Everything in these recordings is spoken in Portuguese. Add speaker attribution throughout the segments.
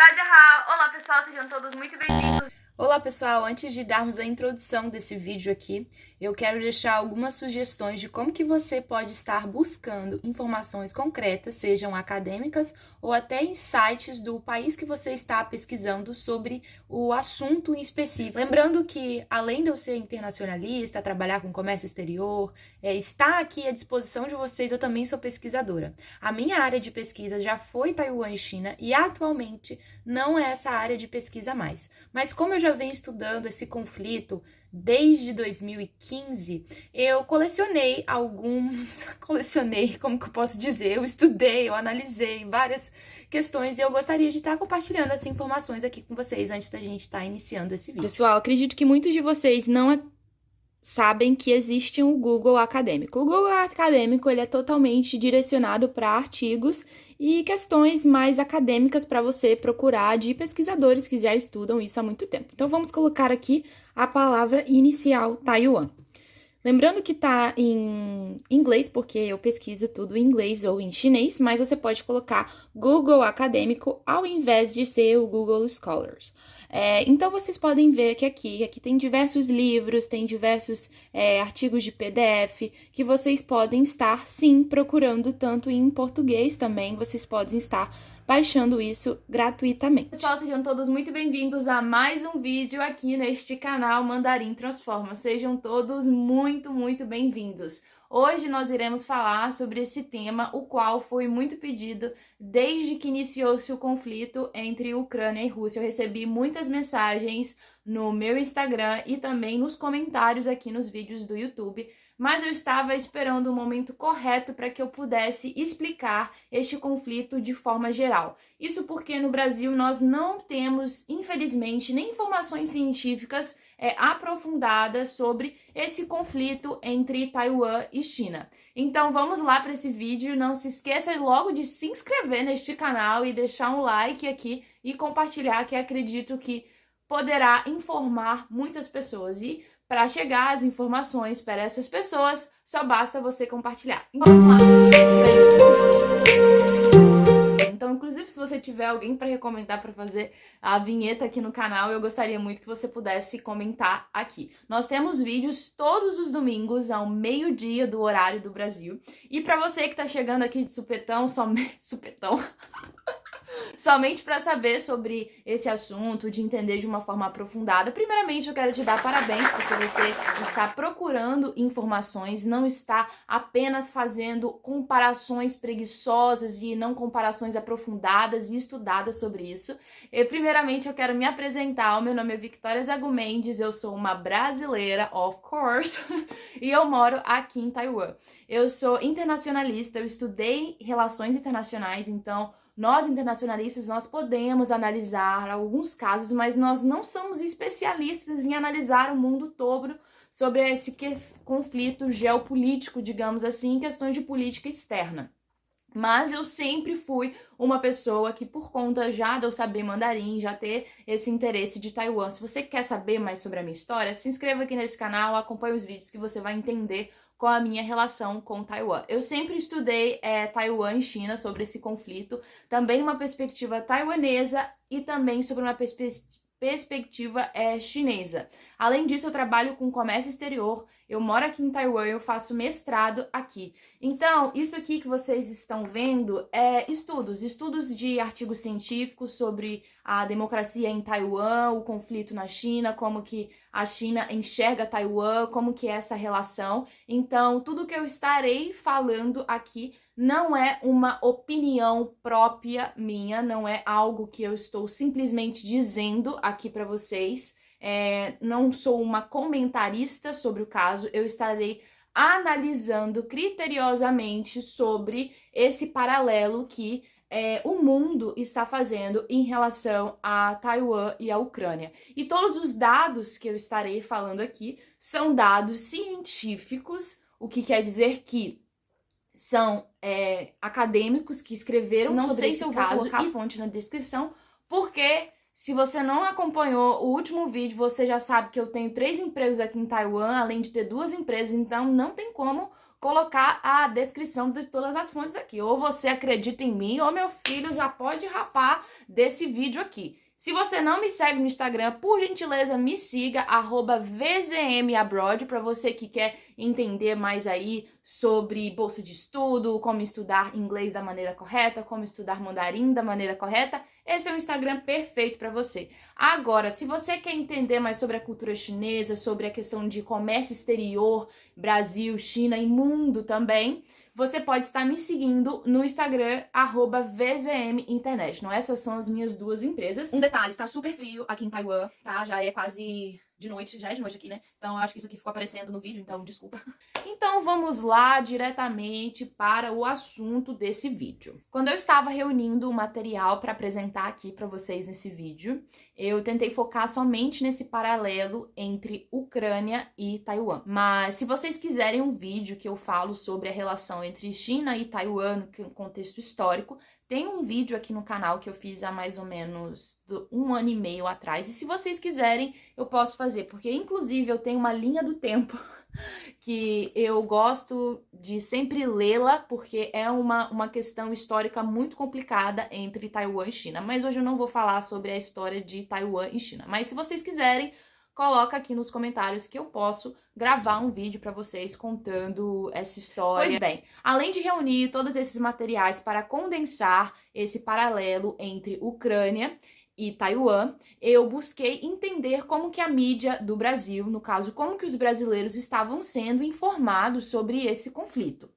Speaker 1: Olá pessoal, sejam todos muito bem-vindos.
Speaker 2: Olá pessoal, antes de darmos a introdução desse vídeo aqui, eu quero deixar algumas sugestões de como que você pode estar buscando informações concretas, sejam acadêmicas ou até em sites do país que você está pesquisando sobre o assunto em específico. Lembrando que, além de eu ser internacionalista, trabalhar com comércio exterior, estar aqui à disposição de vocês, eu também sou pesquisadora. A minha área de pesquisa já foi Taiwan e China e atualmente não é essa área de pesquisa mais. Mas como eu já venho estudando esse conflito desde 2015, eu colecionei, como que eu posso dizer? Eu estudei, eu analisei várias questões e eu gostaria de estar compartilhando essas informações aqui com vocês antes da gente estar iniciando esse vídeo. Pessoal, acredito que muitos de vocês não sabem que existe um Google Acadêmico. O Google Acadêmico ele é totalmente direcionado para artigos e questões mais acadêmicas para você procurar de pesquisadores que já estudam isso há muito tempo. Então, vamos colocar aqui a palavra inicial Taiwan. Lembrando que tá em inglês, porque eu pesquiso tudo em inglês ou em chinês, mas você pode colocar Google Acadêmico ao invés de ser o Google Scholars. Então, vocês podem ver que aqui tem diversos livros, tem diversos artigos de PDF que vocês podem estar, sim, procurando tanto em português também, vocês podem estar baixando isso gratuitamente.
Speaker 1: Pessoal, sejam todos muito bem-vindos a mais um vídeo aqui neste canal Mandarim Transforma. Sejam todos muito bem-vindos. Hoje nós iremos falar sobre esse tema, o qual foi muito pedido desde que iniciou-se o conflito entre Ucrânia e Rússia. Eu recebi muitas mensagens no meu Instagram e também nos comentários aqui nos vídeos do YouTube, mas eu estava esperando o momento correto para que eu pudesse explicar este conflito de forma geral. Isso porque no Brasil nós não temos, infelizmente, nem informações científicas aprofundadas sobre esse conflito entre Taiwan e China. Então vamos lá para esse vídeo. Não se esqueça logo de se inscrever neste canal e deixar um like aqui e compartilhar, que acredito que poderá informar muitas pessoas. E para chegar as informações para essas pessoas, só basta você compartilhar. Então vamos lá! Então, inclusive, se você tiver alguém para recomendar para fazer a vinheta aqui no canal, eu gostaria muito que você pudesse comentar aqui. Nós temos vídeos todos os domingos ao meio-dia do horário do Brasil. E para você que tá chegando aqui de supetão, somente para saber sobre esse assunto, de entender de uma forma aprofundada. Primeiramente, eu quero te dar parabéns porque você está procurando informações, não está apenas fazendo comparações preguiçosas e não comparações aprofundadas e estudadas sobre isso. Primeiramente, eu quero me apresentar. O meu nome é Victoria Zago Mendes, eu sou uma brasileira, of course, e eu moro aqui em Taiwan. Eu sou internacionalista, eu estudei relações internacionais, então nós, internacionalistas, nós podemos analisar alguns casos, mas nós não somos especialistas em analisar o mundo todo sobre esse conflito geopolítico, digamos assim, em questões de política externa. Mas eu sempre fui uma pessoa que, por conta já de eu saber mandarim, já ter esse interesse de Taiwan, se você quer saber mais sobre a minha história, se inscreva aqui nesse canal, acompanhe os vídeos que você vai entender qual a minha relação com Taiwan. Eu sempre estudei Taiwan e China sobre esse conflito, também uma perspectiva taiwanesa e também sobre uma perspectiva chinesa. Além disso, eu trabalho com comércio exterior, eu moro aqui em Taiwan, eu faço mestrado aqui. Então, isso aqui que vocês estão vendo é estudos de artigos científicos sobre a democracia em Taiwan, o conflito na China, como que a China enxerga Taiwan, como que é essa relação. Então, tudo que eu estarei falando aqui não é uma opinião própria minha, não é algo que eu estou simplesmente dizendo aqui para vocês. Não sou uma comentarista sobre o caso, eu estarei analisando criteriosamente sobre esse paralelo que o mundo está fazendo em relação a Taiwan e a Ucrânia. E todos os dados que eu estarei falando aqui são dados científicos, o que quer dizer que são acadêmicos que escreveram sobre esse caso. Não sei se eu vou colocar a fonte na descrição, porque se você não acompanhou o último vídeo, você já sabe que eu tenho 3 empregos aqui em Taiwan, além de ter 2 empresas, então não tem como colocar a descrição de todas as fontes aqui. Ou você acredita em mim, ou meu filho já pode rapar desse vídeo aqui. Se você não me segue no Instagram, por gentileza, me siga, @vzmabroad, para você que quer entender mais aí sobre bolsa de estudo, como estudar inglês da maneira correta, como estudar mandarim da maneira correta. Esse é o Instagram perfeito para você. Agora, se você quer entender mais sobre a cultura chinesa, sobre a questão de comércio exterior, Brasil, China e mundo também, você pode estar me seguindo no Instagram, @vzm International. Essas são as minhas duas empresas. Um detalhe, está super frio aqui em Taiwan, tá? Já é quase de noite, já é de noite aqui, né? Então, eu acho que isso aqui ficou aparecendo no vídeo, então desculpa. Então, vamos lá diretamente para o assunto desse vídeo. Quando eu estava reunindo o material para apresentar aqui para vocês nesse vídeo, eu tentei focar somente nesse paralelo entre Ucrânia e Taiwan. Mas se vocês quiserem um vídeo que eu falo sobre a relação entre China e Taiwan no contexto histórico, tem um vídeo aqui no canal que eu fiz há mais ou menos 1 ano e meio atrás. E se vocês quiserem, eu posso fazer, porque inclusive eu tenho uma linha do tempo que eu gosto de sempre lê-la, porque é uma questão histórica muito complicada entre Taiwan e China. Mas hoje eu não vou falar sobre a história de Taiwan e China. Mas se vocês quiserem, coloca aqui nos comentários que eu posso gravar um vídeo para vocês contando essa história. Pois bem, além de reunir todos esses materiais para condensar esse paralelo entre Ucrânia e Taiwan, eu busquei entender como que a mídia do Brasil, no caso, como que os brasileiros estavam sendo informados sobre esse conflito.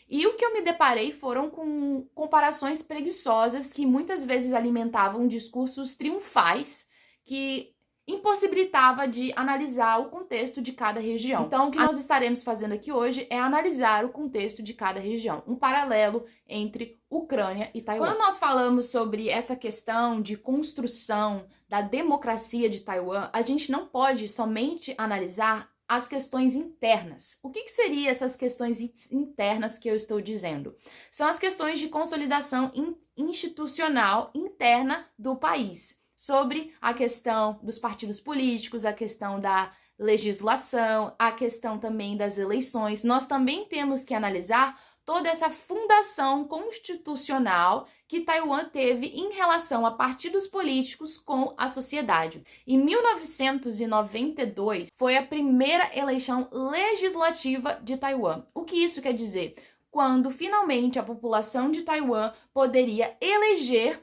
Speaker 1: E o que eu me deparei foram com comparações preguiçosas que muitas vezes alimentavam discursos triunfais que impossibilitava de analisar o contexto de cada região. Então, o que nós estaremos fazendo aqui hoje é analisar o contexto de cada região, um paralelo entre Ucrânia e Taiwan. Quando nós falamos sobre essa questão de construção da democracia de Taiwan, a gente não pode somente analisar as questões internas. O que seriam essas questões internas que eu estou dizendo? São as questões de consolidação institucional interna do país, sobre a questão dos partidos políticos, a questão da legislação, a questão também das eleições. Nós também temos que analisar toda essa fundação constitucional que Taiwan teve em relação a partidos políticos com a sociedade. Em 1992, foi a primeira eleição legislativa de Taiwan. O que isso quer dizer? Quando finalmente a população de Taiwan poderia eleger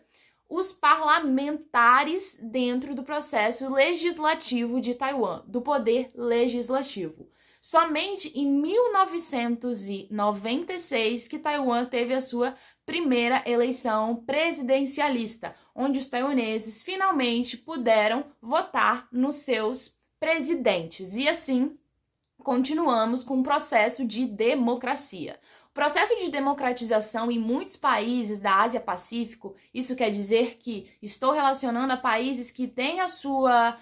Speaker 1: os parlamentares dentro do processo legislativo de Taiwan, do poder legislativo. Somente em 1996 que Taiwan teve a sua primeira eleição presidencialista, onde os taiwaneses finalmente puderam votar nos seus presidentes. E assim, continuamos com o processo de democracia. O processo de democratização em muitos países da Ásia-Pacífico, isso quer dizer que estou relacionando a países que têm a sua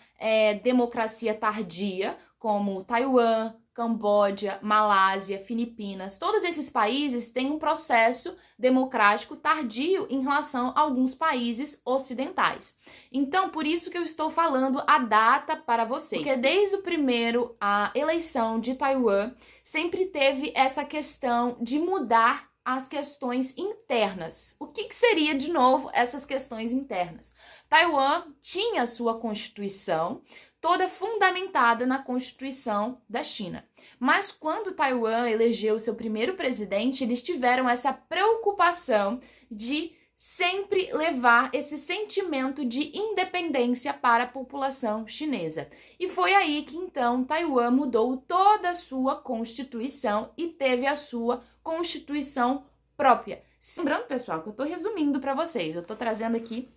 Speaker 1: democracia tardia, como Taiwan, Camboja, Malásia, Filipinas. Todos esses países têm um processo democrático tardio em relação a alguns países ocidentais. Então, por isso que eu estou falando a data para vocês. Porque desde o primeiro, a eleição de Taiwan sempre teve essa questão de mudar as questões internas. O que seria, de novo, essas questões internas? Taiwan tinha sua constituição, toda fundamentada na Constituição da China. Mas quando Taiwan elegeu seu primeiro presidente, eles tiveram essa preocupação de sempre levar esse sentimento de independência para a população chinesa. E foi aí que então Taiwan mudou toda a sua Constituição e teve a sua Constituição própria. Lembrando, pessoal, que eu estou resumindo para vocês, eu estou trazendo aqui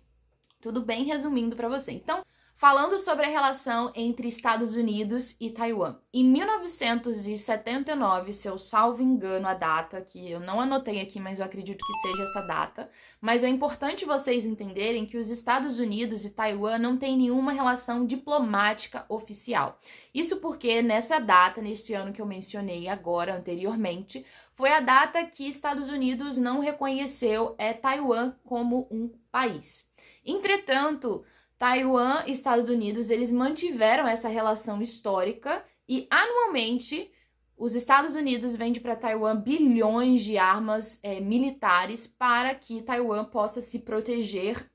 Speaker 1: tudo bem resumindo para você. Então, falando sobre a relação entre Estados Unidos e Taiwan. Em 1979, se eu salvo engano a data, que eu não anotei aqui, mas eu acredito que seja essa data, mas é importante vocês entenderem que os Estados Unidos e Taiwan não têm nenhuma relação diplomática oficial. Isso porque nessa data, neste ano que eu mencionei agora, anteriormente, foi a data que Estados Unidos não reconheceu Taiwan como um país. Entretanto, Taiwan e Estados Unidos, eles mantiveram essa relação histórica e, anualmente, Os Estados Unidos vendem para Taiwan bilhões de armas militares para que Taiwan possa se proteger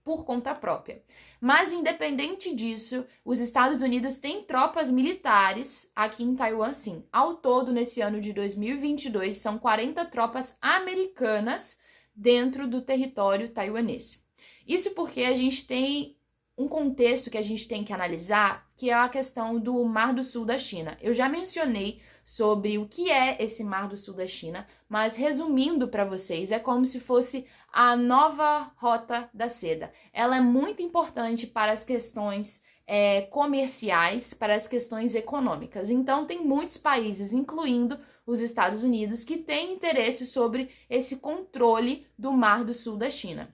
Speaker 1: por conta própria. Mas, independente disso, os Estados Unidos têm tropas militares aqui em Taiwan, sim. Ao todo, nesse ano de 2022, são 40 tropas americanas dentro do território taiwanês. Isso porque a gente tem um contexto que a gente tem que analisar, que é a questão do Mar do Sul da China. Eu já mencionei sobre o que é esse Mar do Sul da China, mas resumindo para vocês, é como se fosse a nova Rota da Seda. Ela é muito importante para as questões comerciais, para as questões econômicas. Então, tem muitos países, incluindo os Estados Unidos, que têm interesse sobre esse controle do Mar do Sul da China.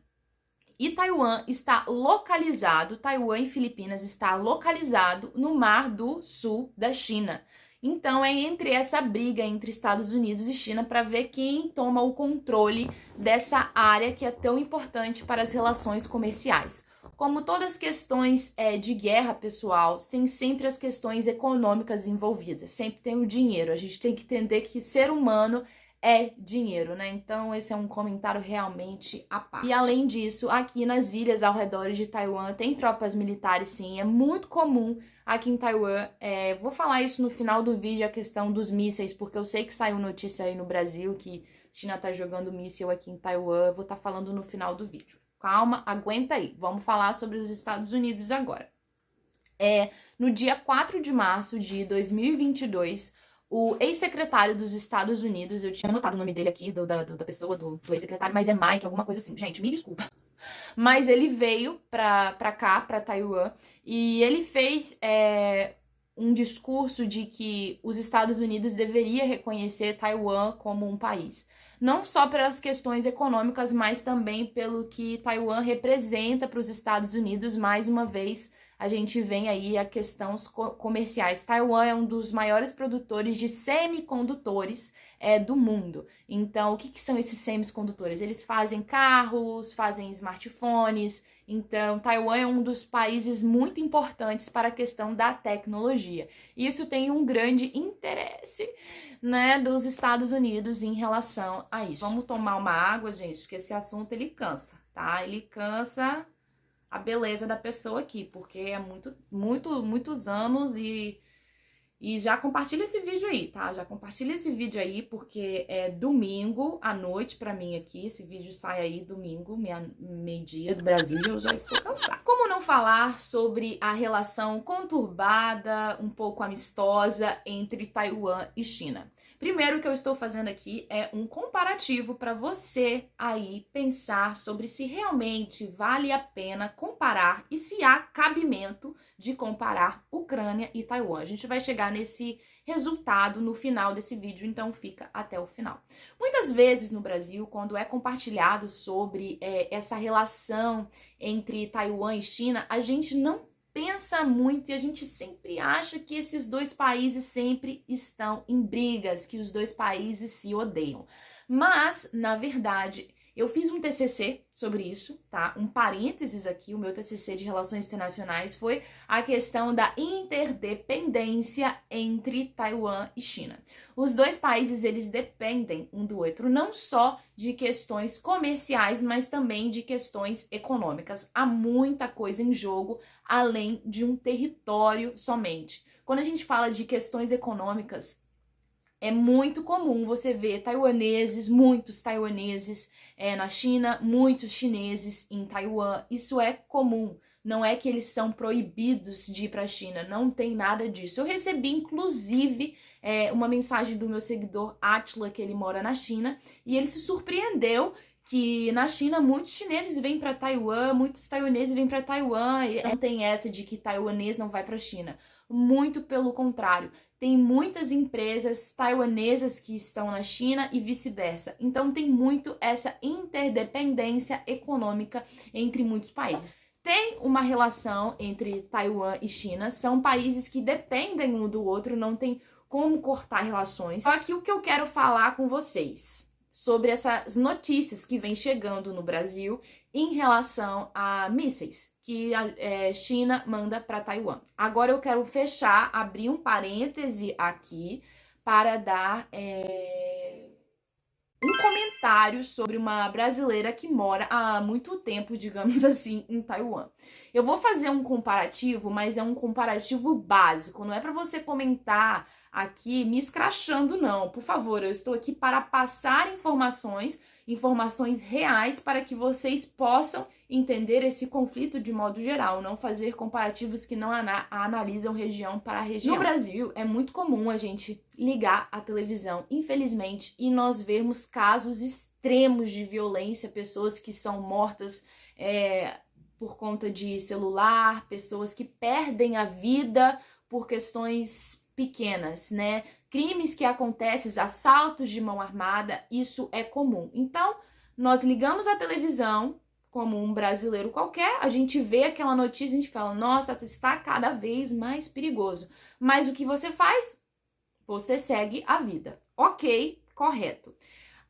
Speaker 1: E Taiwan está localizado, Taiwan e Filipinas está localizado no Mar do Sul da China. Então é entre essa briga entre Estados Unidos e China para ver quem toma o controle dessa área que é tão importante para as relações comerciais. Como todas as questões de guerra, pessoal, tem sempre as questões econômicas envolvidas, sempre tem o dinheiro. A gente tem que entender que ser humano é dinheiro, né? Então esse é um comentário realmente à parte. E além disso, aqui nas ilhas ao redor de Taiwan tem tropas militares, sim. É muito comum aqui em Taiwan. Vou falar isso no final do vídeo, a questão dos mísseis, porque eu sei que saiu notícia aí no Brasil que a China tá jogando míssil aqui em Taiwan. Eu vou estar falando no final do vídeo. Calma, aguenta aí. Vamos falar sobre os Estados Unidos agora. No dia 4 de março de 2022, o ex-secretário dos Estados Unidos, eu tinha anotado o nome dele aqui, da pessoa, do ex-secretário, mas é Mike, alguma coisa assim. Gente, me desculpa. Mas ele veio pra cá, pra Taiwan, e ele fez um discurso de que os Estados Unidos deveria reconhecer Taiwan como um país. Não só pelas questões econômicas, mas também pelo que Taiwan representa para os Estados Unidos. Mais uma vez, a gente vem aí a questões comerciais. Taiwan é um dos maiores produtores de semicondutores do mundo. Então, o que são esses semicondutores? Eles fazem carros, fazem smartphones. Então, Taiwan é um dos países muito importantes para a questão da tecnologia. Isso tem um grande interesse, né, dos Estados Unidos em relação a isso. Vamos tomar uma água, gente, que esse assunto ele cansa, tá? Ele cansa a beleza da pessoa aqui, porque é muitos anos e já compartilha esse vídeo aí, tá? Já compartilha esse vídeo aí, porque é domingo à noite pra mim aqui. Esse vídeo sai aí domingo, meio-dia do Brasil, eu já estou cansada. Como não falar sobre a relação conturbada, um pouco amistosa entre Taiwan e China? Primeiro, o que eu estou fazendo aqui é um comparativo para você aí pensar sobre se realmente vale a pena comparar e se há cabimento de comparar Ucrânia e Taiwan. A gente vai chegar nesse resultado no final desse vídeo, então fica até o final. Muitas vezes no Brasil, quando é compartilhado sobre essa relação entre Taiwan e China, a gente não pensa muito e a gente sempre acha que esses dois países sempre estão em brigas, que os dois países se odeiam. Mas, na verdade, eu fiz um TCC sobre isso, tá? Um parênteses aqui, o meu TCC de Relações Internacionais foi a questão da interdependência entre Taiwan e China. Os dois países, eles dependem um do outro, não só de questões comerciais, mas também de questões econômicas. Há muita coisa em jogo, além de um território somente. Quando a gente fala de questões econômicas, é muito comum você ver muitos taiwaneses na China, muitos chineses em Taiwan. Isso é comum. Não é que eles são proibidos de ir para a China, não tem nada disso. Eu recebi, inclusive, uma mensagem do meu seguidor Atila, que ele mora na China, e ele se surpreendeu que na China muitos chineses vêm para Taiwan, muitos taiwaneses vêm para Taiwan, e não tem essa de que taiwanês não vai para a China. Muito pelo contrário. Tem muitas empresas taiwanesas que estão na China e vice-versa. Então tem muito essa interdependência econômica entre muitos países. Tem uma relação entre Taiwan e China, são países que dependem um do outro, não tem como cortar relações. Só que o que eu quero falar com vocês sobre essas notícias que vêm chegando no Brasil em relação a mísseis que a China manda para Taiwan. Agora eu quero abrir um parêntese aqui para dar um comentário sobre uma brasileira que mora há muito tempo, digamos assim, em Taiwan. Eu vou fazer um comparativo, mas é um comparativo básico. Não é para você comentar aqui me escrachando, não. Por favor, eu estou aqui para passar informações reais para que vocês possam entender esse conflito de modo geral, não fazer comparativos que não analisam região para região. No Brasil, é muito comum a gente ligar a televisão, infelizmente, e nós vermos casos extremos de violência, pessoas que são mortas por conta de celular, pessoas que perdem a vida por questões pequenas, né? Crimes que acontecem, assaltos de mão armada, isso é comum. Então, nós ligamos a televisão, como um brasileiro qualquer, a gente vê aquela notícia e a gente fala, nossa, está cada vez mais perigoso. Mas o que você faz? Você segue a vida. Ok, correto.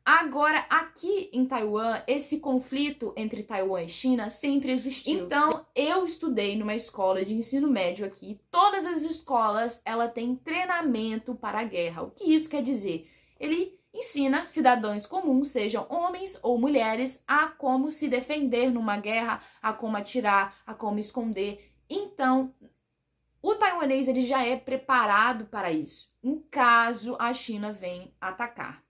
Speaker 1: Agora, aqui em Taiwan, esse conflito entre Taiwan e China sempre existiu. Então, eu estudei numa escola de ensino médio aqui. Todas as escolas, ela tem treinamento para a guerra. O que isso quer dizer? Ele ensina cidadãos comuns, sejam homens ou mulheres, a como se defender numa guerra, a como atirar, a como esconder. Então, o taiwanês ele já é preparado para isso, em caso a China venha atacar.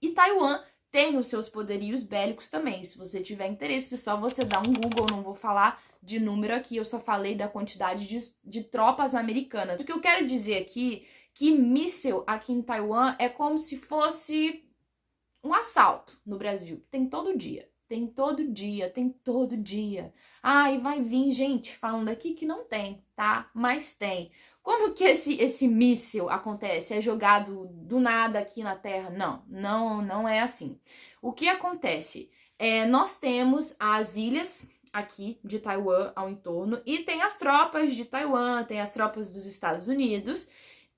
Speaker 1: E Taiwan tem os seus poderios bélicos também. Se você tiver interesse, é só você dar um Google. Não vou falar de número aqui, eu só falei da quantidade de tropas americanas. O que eu quero dizer aqui, que míssil aqui em Taiwan é como se fosse um assalto no Brasil. Tem todo dia. Tem todo dia, tem todo dia. Ah, e vai vir gente falando aqui que não tem, tá? Mas tem. Como que esse míssil acontece? É jogado do nada aqui na Terra? Não é assim. O que acontece? Nós temos as ilhas aqui de Taiwan ao entorno e tem as tropas de Taiwan, tem as tropas dos Estados Unidos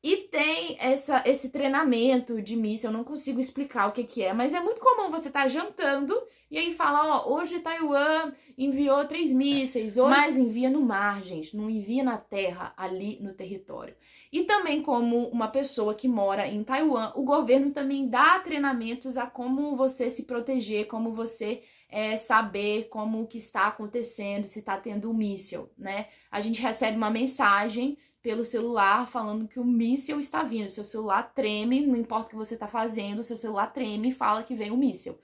Speaker 1: e tem esse treinamento de míssil. Eu não consigo explicar o que é, mas é muito comum você estar jantando e aí falar, ó, hoje Taiwan enviou 3 mísseis, hoje... Mas envia no mar, gente, não envia na terra, ali no território. E também como uma pessoa que mora em Taiwan, o governo também dá treinamentos a como você se proteger, como você saber como que está acontecendo, se está tendo um míssil, né? A gente recebe uma mensagem pelo celular falando que o míssil está vindo. Seu celular treme, não importa o que você está fazendo, seu celular treme e fala que vem o míssil.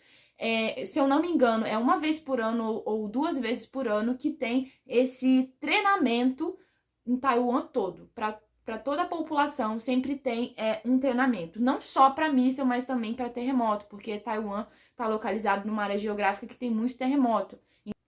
Speaker 1: Se eu não me engano, é uma vez por ano ou 2 vezes por ano que tem esse treinamento em Taiwan todo. Para toda a população sempre tem um treinamento. Não só para míssil, mas também para terremoto, porque Taiwan está localizado numa área geográfica que tem muito terremoto.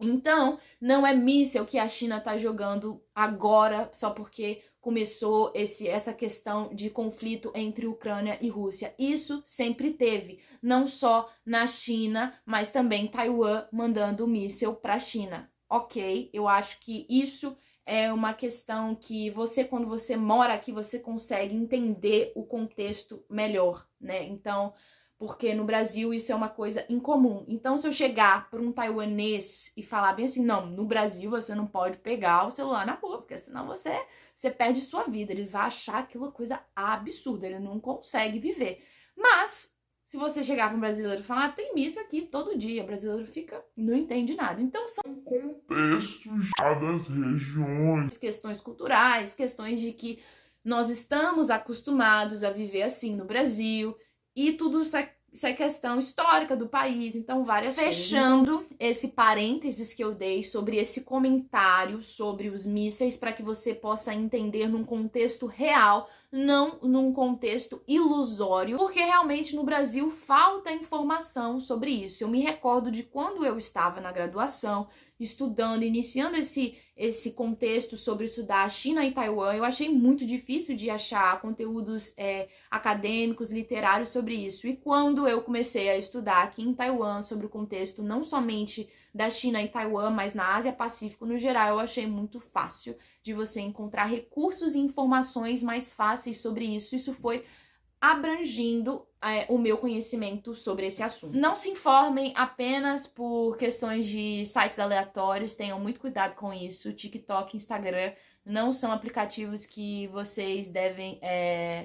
Speaker 1: Então, não é míssil que a China está jogando agora só porque começou essa questão de conflito entre Ucrânia e Rússia. Isso sempre teve, não só na China, mas também Taiwan mandando míssil para a China. Ok, eu acho que isso é uma questão que você, quando você mora aqui, você consegue entender o contexto melhor, né? Então, porque no Brasil isso é uma coisa incomum. Então, se eu chegar para um taiwanês e falar bem assim, não, no Brasil você não pode pegar o celular na rua, porque senão você perde sua vida. Ele vai achar aquilo coisa absurda, ele não consegue viver. Mas, se você chegar para um brasileiro e falar, tem míssil aqui todo dia, o brasileiro fica, não entende nada. Então, são contextos das regiões, questões culturais, questões de que nós estamos acostumados a viver assim no Brasil, e tudo isso é questão histórica do país, então várias coisas. Fechando esse parênteses que eu dei sobre esse comentário sobre os mísseis, para que você possa entender num contexto real, não num contexto ilusório, porque realmente no Brasil falta informação sobre isso. Eu me recordo de quando eu estava na graduação, estudando, iniciando esse contexto sobre estudar a China e Taiwan, eu achei muito difícil de achar conteúdos acadêmicos, literários sobre isso. E quando eu comecei a estudar aqui em Taiwan sobre o contexto não somente da China e Taiwan, mas na Ásia Pacífico no geral, eu achei muito fácil de você encontrar recursos e informações mais fáceis sobre isso. Isso foi abrangindo o meu conhecimento sobre esse assunto. Não se informem apenas por questões de sites aleatórios, tenham muito cuidado com isso. TikTok, Instagram não são aplicativos que vocês devem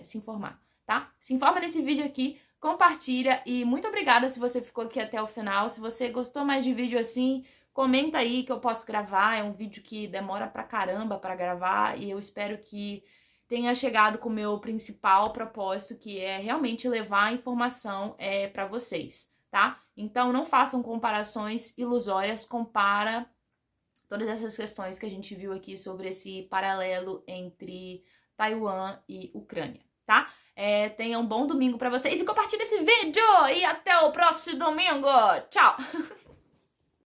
Speaker 1: se informar. tá? Se informa nesse vídeo aqui, compartilha e muito obrigada se você ficou aqui até o final. Se você gostou mais de vídeo assim, comenta aí que eu posso gravar. É um vídeo que demora pra caramba pra gravar e eu espero que tenha chegado com o meu principal propósito, que é realmente levar a informação pra vocês, tá? Então não façam comparações ilusórias, compara todas essas questões que a gente viu aqui sobre esse paralelo entre Taiwan e Ucrânia, tá? Tenham um bom domingo pra vocês e compartilhe esse vídeo! E até o próximo domingo! Tchau!